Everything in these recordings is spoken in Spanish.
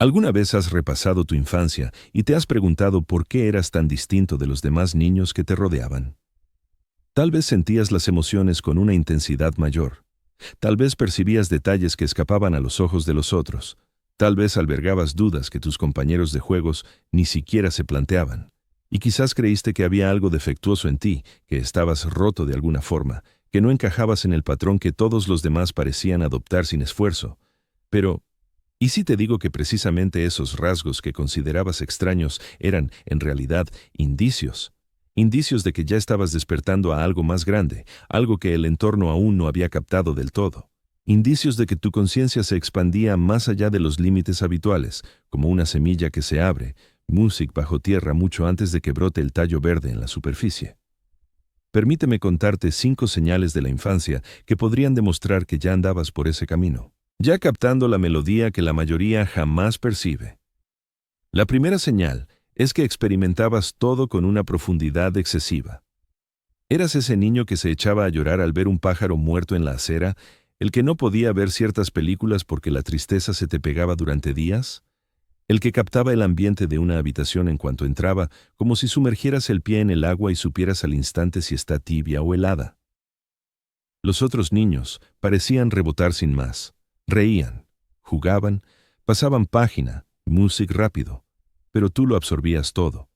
¿Alguna vez has repasado tu infancia y te has preguntado por qué eras tan distinto de los demás niños que te rodeaban? Tal vez sentías las emociones con una intensidad mayor. Tal vez percibías detalles que escapaban a los ojos de los otros. Tal vez albergabas dudas que tus compañeros de juegos ni siquiera se planteaban. Y quizás creíste que había algo defectuoso en ti, que estabas roto de alguna forma, que no encajabas en el patrón que todos los demás parecían adoptar sin esfuerzo. Pero, ¿y si te digo que precisamente esos rasgos que considerabas extraños eran, en realidad, indicios? Indicios de que ya estabas despertando a algo más grande, algo que el entorno aún no había captado del todo. Indicios de que tu conciencia se expandía más allá de los límites habituales, como una semilla que se abre, música bajo tierra mucho antes de que brote el tallo verde en la superficie. Permíteme contarte 5 señales de la infancia que podrían demostrar que ya andabas por ese camino, ya captando la melodía que la mayoría jamás percibe. La primera señal es que experimentabas todo con una profundidad excesiva. Eras ese niño que se echaba a llorar al ver un pájaro muerto en la acera, el que no podía ver ciertas películas porque la tristeza se te pegaba durante días, el que captaba el ambiente de una habitación en cuanto entraba, como si sumergieras el pie en el agua y supieras al instante si está tibia o helada. Los otros niños parecían rebotar sin más. Reían, jugaban, pasaban página, música rápido, pero tú lo absorbías todo.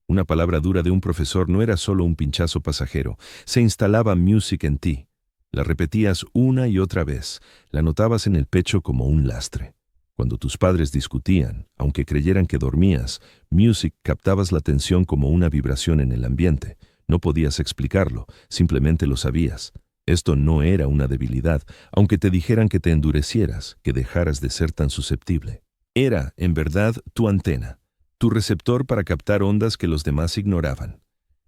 Una palabra dura de un profesor no era solo un pinchazo pasajero, se instalaba música en ti. La repetías una y otra vez, la notabas en el pecho como un lastre. Cuando tus padres discutían, aunque creyeran que dormías, música captabas la tensión como una vibración en el ambiente. No podías explicarlo, simplemente lo sabías. Esto no era una debilidad, aunque te dijeran que te endurecieras, que dejaras de ser tan susceptible. Era, en verdad, tu antena, tu receptor para captar ondas que los demás ignoraban.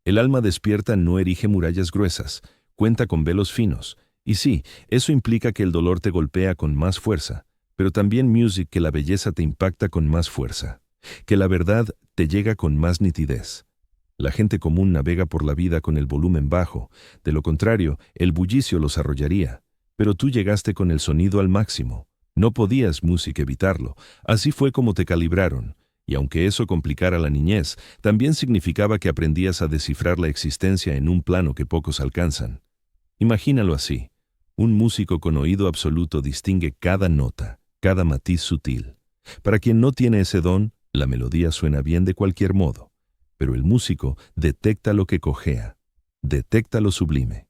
El alma despierta no erige murallas gruesas, cuenta con velos finos. Y sí, eso implica que el dolor te golpea con más fuerza, pero también music que la belleza te impacta con más fuerza, que la verdad te llega con más nitidez. La gente común navega por la vida con el volumen bajo, de lo contrario, el bullicio los arrollaría. Pero tú llegaste con el sonido al máximo. No podías, música, evitarlo. Así fue como te calibraron. Y aunque eso complicara la niñez, también significaba que aprendías a descifrar la existencia en un plano que pocos alcanzan. Imagínalo así. Un músico con oído absoluto distingue cada nota, cada matiz sutil. Para quien no tiene ese don, la melodía suena bien de cualquier modo. Pero el músico detecta lo que cojea, detecta lo sublime.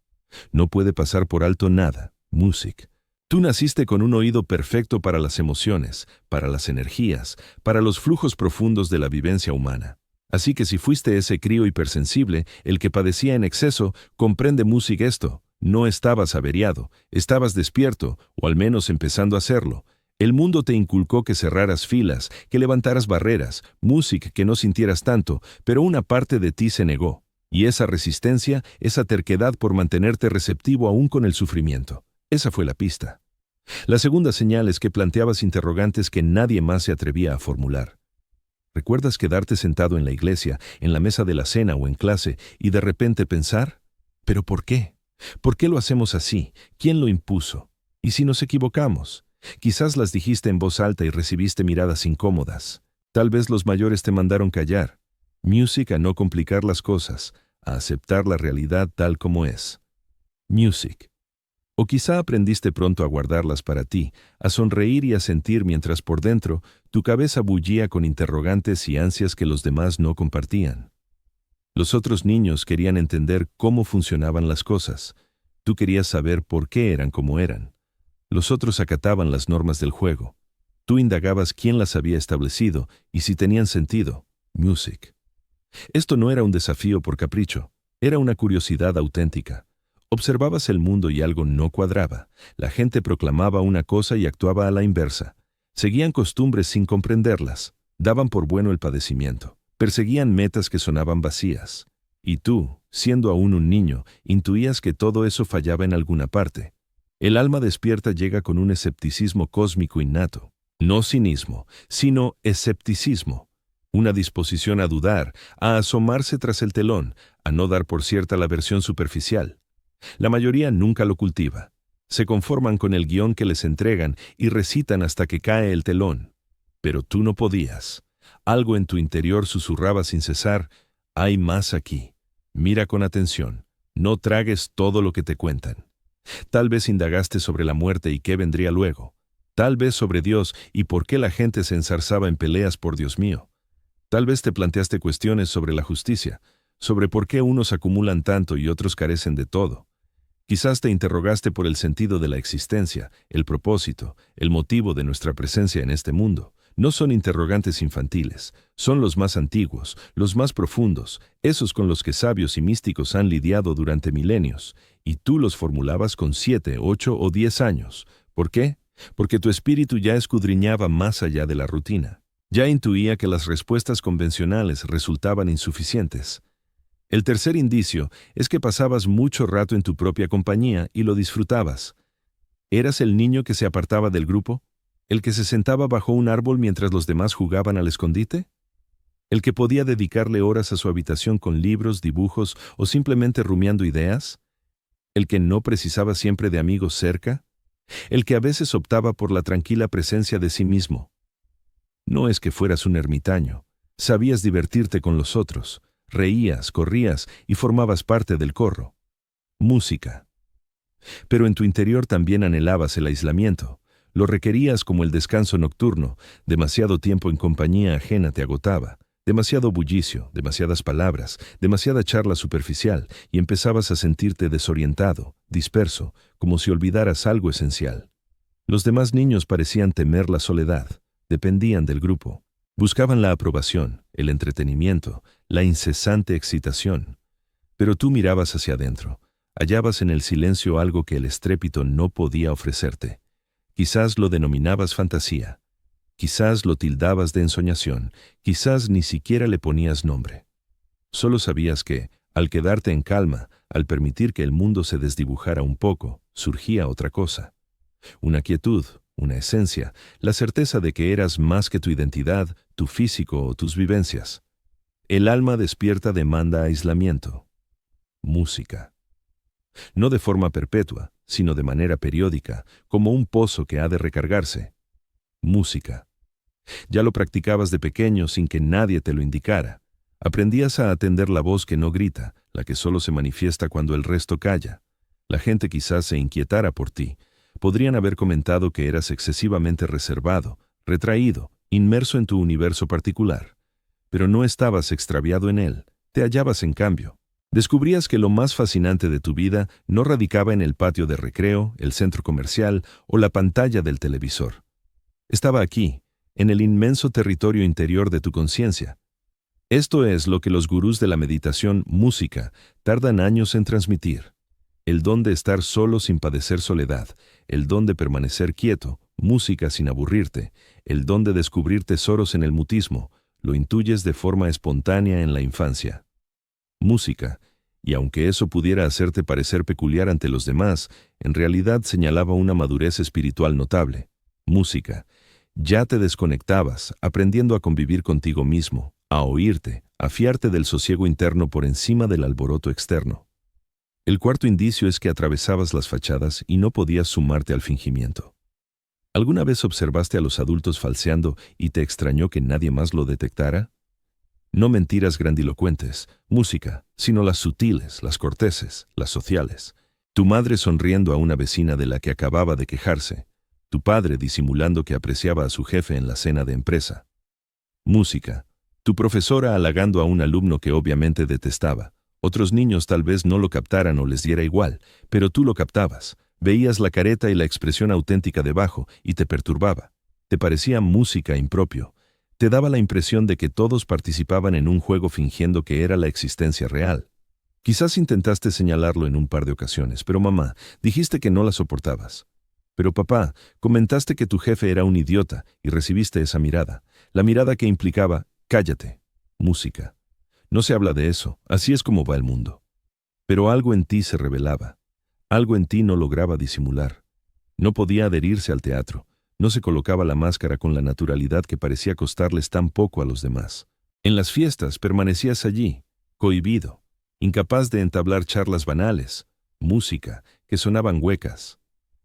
No puede pasar por alto nada, música. Tú naciste con un oído perfecto para las emociones, para las energías, para los flujos profundos de la vivencia humana. Así que si fuiste ese crío hipersensible, el que padecía en exceso, comprende música esto. No estabas averiado, estabas despierto, o al menos empezando a hacerlo. El mundo te inculcó que cerraras filas, que levantaras barreras, música que no sintieras tanto, pero una parte de ti se negó. Y esa resistencia, esa terquedad por mantenerte receptivo aún con el sufrimiento. Esa fue la pista. La segunda señal es que planteabas interrogantes que nadie más se atrevía a formular. ¿Recuerdas quedarte sentado en la iglesia, en la mesa de la cena o en clase, y de repente pensar? ¿Pero por qué? ¿Por qué lo hacemos así? ¿Quién lo impuso? ¿Y si nos equivocamos? Quizás las dijiste en voz alta y recibiste miradas incómodas. Tal vez los mayores te mandaron callar. Music a no complicar las cosas, a aceptar la realidad tal como es. Music. O quizá aprendiste pronto a guardarlas para ti, a sonreír y a sentir mientras por dentro tu cabeza bullía con interrogantes y ansias que los demás no compartían. Los otros niños querían entender cómo funcionaban las cosas. Tú querías saber por qué eran como eran. Los otros acataban las normas del juego. Tú indagabas quién las había establecido y si tenían sentido. Music. Esto no era un desafío por capricho, era una curiosidad auténtica. Observabas el mundo y algo no cuadraba. La gente proclamaba una cosa y actuaba a la inversa. Seguían costumbres sin comprenderlas. Daban por bueno el padecimiento. Perseguían metas que sonaban vacías. Y tú, siendo aún un niño, intuías que todo eso fallaba en alguna parte. El alma despierta llega con un escepticismo cósmico innato. No cinismo, sino escepticismo. Una disposición a dudar, a asomarse tras el telón, a no dar por cierta la versión superficial. La mayoría nunca lo cultiva. Se conforman con el guión que les entregan y recitan hasta que cae el telón. Pero tú no podías. Algo en tu interior susurraba sin cesar: hay más aquí. Mira con atención. No tragues todo lo que te cuentan. Tal vez indagaste sobre la muerte y qué vendría luego. Tal vez sobre Dios y por qué la gente se enzarzaba en peleas por Dios mío. Tal vez te planteaste cuestiones sobre la justicia, sobre por qué unos acumulan tanto y otros carecen de todo. Quizás te interrogaste por el sentido de la existencia, el propósito, el motivo de nuestra presencia en este mundo. No son interrogantes infantiles, son los más antiguos, los más profundos, esos con los que sabios y místicos han lidiado durante milenios, y tú los formulabas con 7, 8 o 10 años. ¿Por qué? Porque tu espíritu ya escudriñaba más allá de la rutina. Ya intuía que las respuestas convencionales resultaban insuficientes. El tercer indicio es que pasabas mucho rato en tu propia compañía y lo disfrutabas. ¿Eras el niño que se apartaba del grupo? ¿El que se sentaba bajo un árbol mientras los demás jugaban al escondite? ¿El que podía dedicarle horas a su habitación con libros, dibujos o simplemente rumiando ideas? ¿El que no precisaba siempre de amigos cerca? ¿El que a veces optaba por la tranquila presencia de sí mismo? No es que fueras un ermitaño. Sabías divertirte con los otros. Reías, corrías y formabas parte del corro. Música. Pero en tu interior también anhelabas el aislamiento. Lo requerías como el descanso nocturno. Demasiado tiempo en compañía ajena te agotaba. Demasiado bullicio, demasiadas palabras, demasiada charla superficial, y empezabas a sentirte desorientado, disperso, como si olvidaras algo esencial. Los demás niños parecían temer la soledad, dependían del grupo. Buscaban la aprobación, el entretenimiento, la incesante excitación. Pero tú mirabas hacia adentro, hallabas en el silencio algo que el estrépito no podía ofrecerte. Quizás lo denominabas fantasía, quizás lo tildabas de ensoñación, quizás ni siquiera le ponías nombre. Solo sabías que, al quedarte en calma, al permitir que el mundo se desdibujara un poco, surgía otra cosa. Una quietud, una esencia, la certeza de que eras más que tu identidad, tu físico o tus vivencias. El alma despierta demanda aislamiento. Música. No de forma perpetua, sino de manera periódica, como un pozo que ha de recargarse. Música. Ya lo practicabas de pequeño sin que nadie te lo indicara. Aprendías a atender la voz que no grita, la que solo se manifiesta cuando el resto calla. La gente quizás se inquietara por ti. Podrían haber comentado que eras excesivamente reservado, retraído, inmerso en tu universo particular. Pero no estabas extraviado en él, te hallabas en cambio. Descubrías que lo más fascinante de tu vida no radicaba en el patio de recreo, el centro comercial o la pantalla del televisor. Estaba aquí, en el inmenso territorio interior de tu conciencia. Esto es lo que los gurús de la meditación música tardan años en transmitir. El don de estar solo sin padecer soledad, el don de permanecer quieto, música sin aburrirte, el don de descubrir tesoros en el mutismo, lo intuyes de forma espontánea en la infancia. Música, y aunque eso pudiera hacerte parecer peculiar ante los demás, en realidad señalaba una madurez espiritual notable. Música. Ya te desconectabas, aprendiendo a convivir contigo mismo, a oírte, a fiarte del sosiego interno por encima del alboroto externo. El cuarto indicio es que atravesabas las fachadas y no podías sumarte al fingimiento. ¿Alguna vez observaste a los adultos falseando y te extrañó que nadie más lo detectara? No mentiras grandilocuentes, música, sino las sutiles, las corteses, las sociales. Tu madre sonriendo a una vecina de la que acababa de quejarse. Tu padre disimulando que apreciaba a su jefe en la cena de empresa. Música. Tu profesora halagando a un alumno que obviamente detestaba. Otros niños tal vez no lo captaran o les diera igual, pero tú lo captabas. Veías la careta y la expresión auténtica debajo y te perturbaba. Te parecía música impropio. Te daba la impresión de que todos participaban en un juego fingiendo que era la existencia real. Quizás intentaste señalarlo en un par de ocasiones, pero mamá, dijiste que no la soportabas. Pero papá, comentaste que tu jefe era un idiota y recibiste esa mirada. La mirada que implicaba, cállate, música. No se habla de eso, así es como va el mundo. Pero algo en ti se revelaba. Algo en ti no lograba disimular. No podía adherirse al teatro. No se colocaba la máscara con la naturalidad que parecía costarles tan poco a los demás. En las fiestas permanecías allí, cohibido, incapaz de entablar charlas banales, música, que sonaban huecas.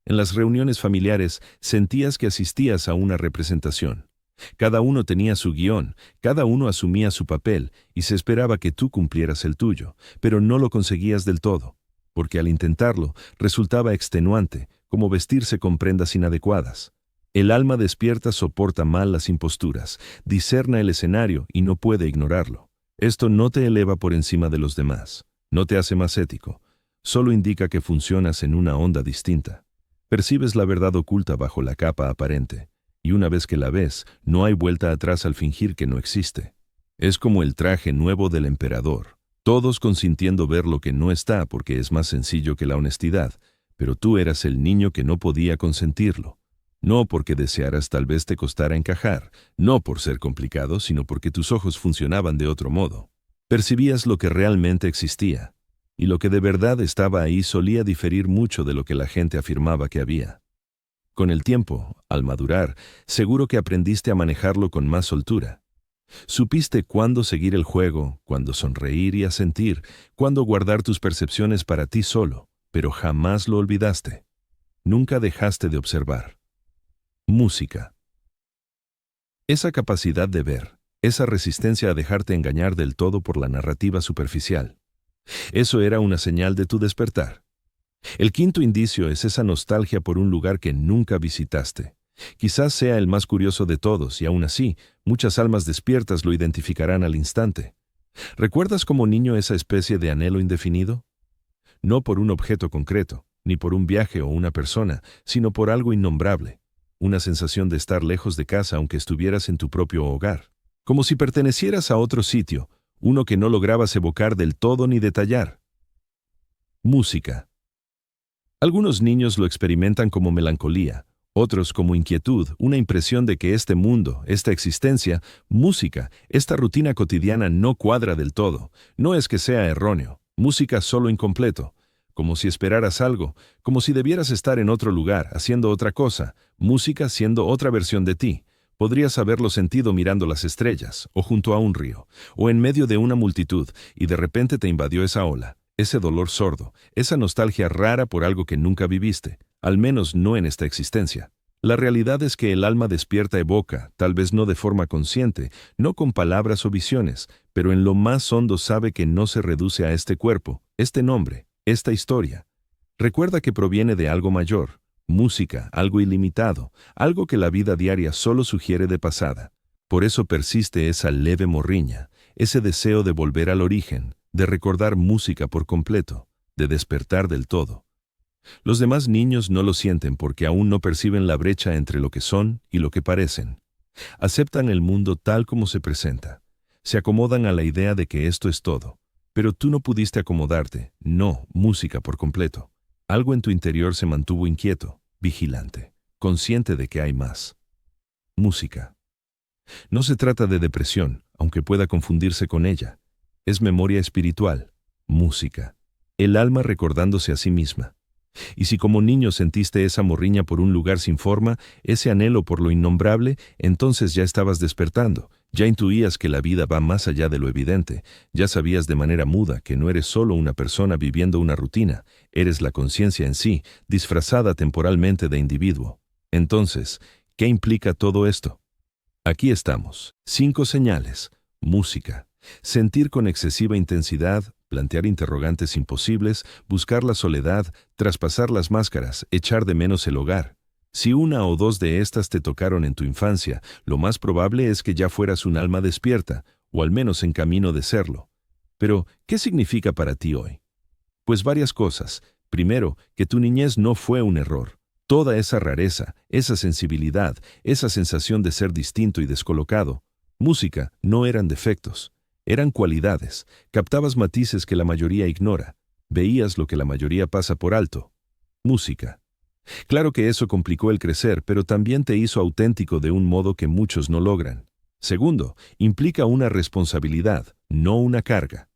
En las reuniones familiares sentías que asistías a una representación. Cada uno tenía su guión, cada uno asumía su papel y se esperaba que tú cumplieras el tuyo, pero no lo conseguías del todo, porque al intentarlo resultaba extenuante, como vestirse con prendas inadecuadas. El alma despierta soporta mal las imposturas, discerna el escenario y no puede ignorarlo. Esto no te eleva por encima de los demás, no te hace más ético, solo indica que funcionas en una onda distinta. Percibes la verdad oculta bajo la capa aparente, y una vez que la ves, no hay vuelta atrás al fingir que no existe. Es como el traje nuevo del emperador, todos consintiendo ver lo que no está porque es más sencillo que la honestidad, pero tú eras el niño que no podía consentirlo. No porque desearas tal vez te costara encajar, no por ser complicado, sino porque tus ojos funcionaban de otro modo. Percibías lo que realmente existía, y lo que de verdad estaba ahí solía diferir mucho de lo que la gente afirmaba que había. Con el tiempo, al madurar, seguro que aprendiste a manejarlo con más soltura. Supiste cuándo seguir el juego, cuándo sonreír y asentir, cuándo guardar tus percepciones para ti solo, pero jamás lo olvidaste. Nunca dejaste de observar. Música. Esa capacidad de ver, esa resistencia a dejarte engañar del todo por la narrativa superficial. Eso era una señal de tu despertar. El quinto indicio es esa nostalgia por un lugar que nunca visitaste. Quizás sea el más curioso de todos y aún así, muchas almas despiertas lo identificarán al instante. ¿Recuerdas como niño esa especie de anhelo indefinido? No por un objeto concreto, ni por un viaje o una persona, sino por algo innombrable. Una sensación de estar lejos de casa aunque estuvieras en tu propio hogar. Como si pertenecieras a otro sitio, uno que no lograbas evocar del todo ni detallar. Música. Algunos niños lo experimentan como melancolía, otros como inquietud, una impresión de que este mundo, esta existencia, música, esta rutina cotidiana no cuadra del todo. No es que sea erróneo, música solo incompleto. Como si esperaras algo, como si debieras estar en otro lugar, haciendo otra cosa, música siendo otra versión de ti. Podrías haberlo sentido mirando las estrellas, o junto a un río, o en medio de una multitud, y de repente te invadió esa ola, ese dolor sordo, esa nostalgia rara por algo que nunca viviste, al menos no en esta existencia. La realidad es que el alma despierta evoca, tal vez no de forma consciente, no con palabras o visiones, pero en lo más hondo sabe que no se reduce a este cuerpo, este nombre, esta historia. Recuerda que proviene de algo mayor, música, algo ilimitado, algo que la vida diaria solo sugiere de pasada. Por eso persiste esa leve morriña, ese deseo de volver al origen, de recordar música por completo, de despertar del todo. Los demás niños no lo sienten porque aún no perciben la brecha entre lo que son y lo que parecen. Aceptan el mundo tal como se presenta. Se acomodan a la idea de que esto es todo. Pero tú no pudiste acomodarte, no, música por completo. Algo en tu interior se mantuvo inquieto, vigilante, consciente de que hay más. Música. No se trata de depresión, aunque pueda confundirse con ella. Es memoria espiritual, música. El alma recordándose a sí misma. Y si como niño sentiste esa morriña por un lugar sin forma, ese anhelo por lo innombrable, entonces ya estabas despertando, ya intuías que la vida va más allá de lo evidente, ya sabías de manera muda que no eres solo una persona viviendo una rutina, eres la conciencia en sí, disfrazada temporalmente de individuo. Entonces, ¿qué implica todo esto? Aquí estamos. 5 señales. Música. Sentir con excesiva intensidad, plantear interrogantes imposibles, buscar la soledad, traspasar las máscaras, echar de menos el hogar. Si una o dos de estas te tocaron en tu infancia, lo más probable es que ya fueras un alma despierta, o al menos en camino de serlo. Pero, ¿qué significa para ti hoy? Pues varias cosas. Primero, que tu niñez no fue un error. Toda esa rareza, esa sensibilidad, esa sensación de ser distinto y descolocado, música, no eran defectos. Eran cualidades, captabas matices que la mayoría ignora, veías lo que la mayoría pasa por alto. Música. Claro que eso complicó el crecer, pero también te hizo auténtico de un modo que muchos no logran. Segundo, implica una responsabilidad, no una carga.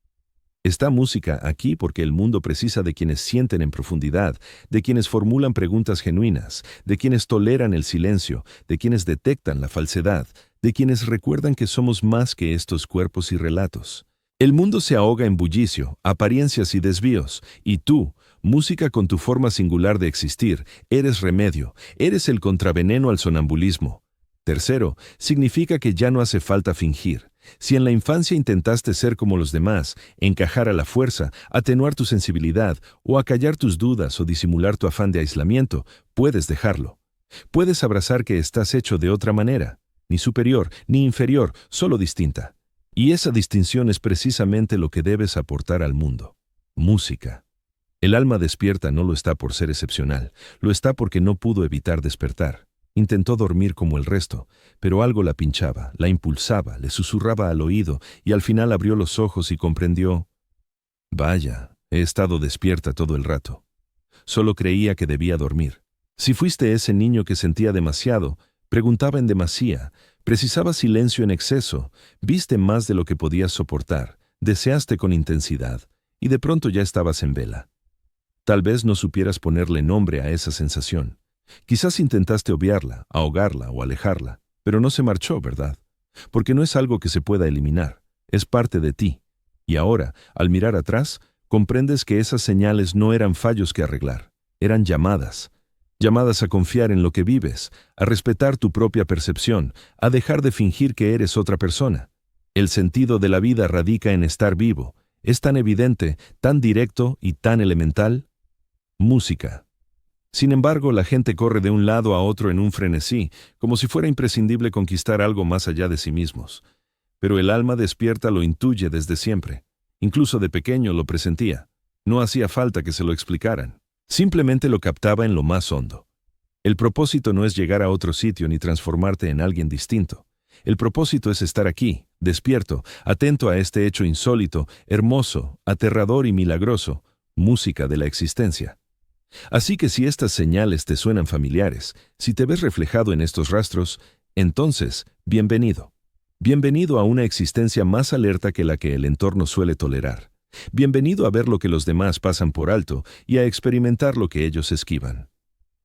Está música aquí porque el mundo precisa de quienes sienten en profundidad, de quienes formulan preguntas genuinas, de quienes toleran el silencio, de quienes detectan la falsedad, de quienes recuerdan que somos más que estos cuerpos y relatos. El mundo se ahoga en bullicio, apariencias y desvíos, y tú, música con tu forma singular de existir, eres remedio, eres el contraveneno al sonambulismo. Tercero, significa que ya no hace falta fingir. Si en la infancia intentaste ser como los demás, encajar a la fuerza, atenuar tu sensibilidad, o acallar tus dudas o disimular tu afán de aislamiento, puedes dejarlo. Puedes abrazar que estás hecho de otra manera, ni superior, ni inferior, solo distinta. Y esa distinción es precisamente lo que debes aportar al mundo. Música. El alma despierta no lo está por ser excepcional, lo está porque no pudo evitar despertar. Intentó dormir como el resto, pero algo la pinchaba, la impulsaba, le susurraba al oído y al final abrió los ojos y comprendió: vaya, he estado despierta todo el rato. Solo creía que debía dormir. Si fuiste ese niño que sentía demasiado, preguntaba en demasía, precisaba silencio en exceso, viste más de lo que podías soportar, deseaste con intensidad, y de pronto ya estabas en vela. Tal vez no supieras ponerle nombre a esa sensación. Quizás intentaste obviarla, ahogarla o alejarla, pero no se marchó, ¿verdad? Porque no es algo que se pueda eliminar, es parte de ti. Y ahora, al mirar atrás, comprendes que esas señales no eran fallos que arreglar, eran llamadas. Llamadas a confiar en lo que vives, a respetar tu propia percepción, a dejar de fingir que eres otra persona. El sentido de la vida radica en estar vivo. Es tan evidente, tan directo y tan elemental. Música. Sin embargo, la gente corre de un lado a otro en un frenesí, como si fuera imprescindible conquistar algo más allá de sí mismos. Pero el alma despierta lo intuye desde siempre. Incluso de pequeño lo presentía. No hacía falta que se lo explicaran. Simplemente lo captaba en lo más hondo. El propósito no es llegar a otro sitio ni transformarte en alguien distinto. El propósito es estar aquí, despierto, atento a este hecho insólito, hermoso, aterrador y milagroso, música de la existencia. Así que si estas señales te suenan familiares, si te ves reflejado en estos rastros, entonces, bienvenido. Bienvenido a una existencia más alerta que la que el entorno suele tolerar. Bienvenido a ver lo que los demás pasan por alto y a experimentar lo que ellos esquivan.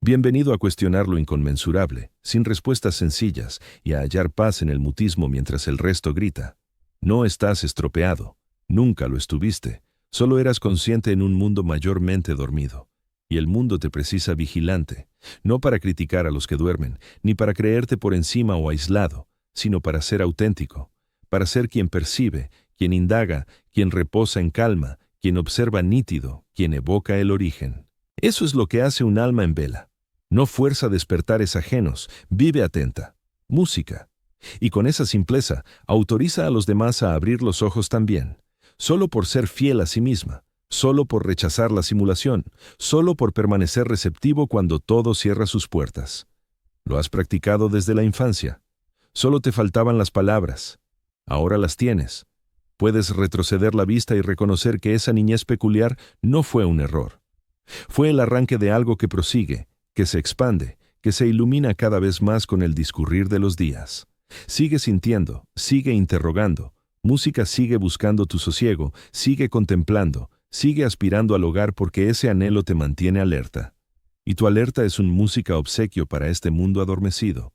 Bienvenido a cuestionar lo inconmensurable, sin respuestas sencillas, y a hallar paz en el mutismo mientras el resto grita. No estás estropeado, nunca lo estuviste, solo eras consciente en un mundo mayormente dormido. Y el mundo te precisa vigilante, no para criticar a los que duermen, ni para creerte por encima o aislado, sino para ser auténtico, para ser quien percibe, quien indaga, quien reposa en calma, quien observa nítido, quien evoca el origen. Eso es lo que hace un alma en vela. No fuerza despertares ajenos, vive atenta. Música. Y con esa simpleza, autoriza a los demás a abrir los ojos también, solo por ser fiel a sí misma. Solo por rechazar la simulación, solo por permanecer receptivo cuando todo cierra sus puertas. Lo has practicado desde la infancia. Solo te faltaban las palabras. Ahora las tienes. Puedes retroceder la vista y reconocer que esa niñez peculiar no fue un error. Fue el arranque de algo que prosigue, que se expande, que se ilumina cada vez más con el discurrir de los días. Sigue sintiendo, sigue interrogando. Música sigue buscando tu sosiego, sigue contemplando. Sigue aspirando al hogar porque ese anhelo te mantiene alerta. Y tu alerta es un música obsequio para este mundo adormecido.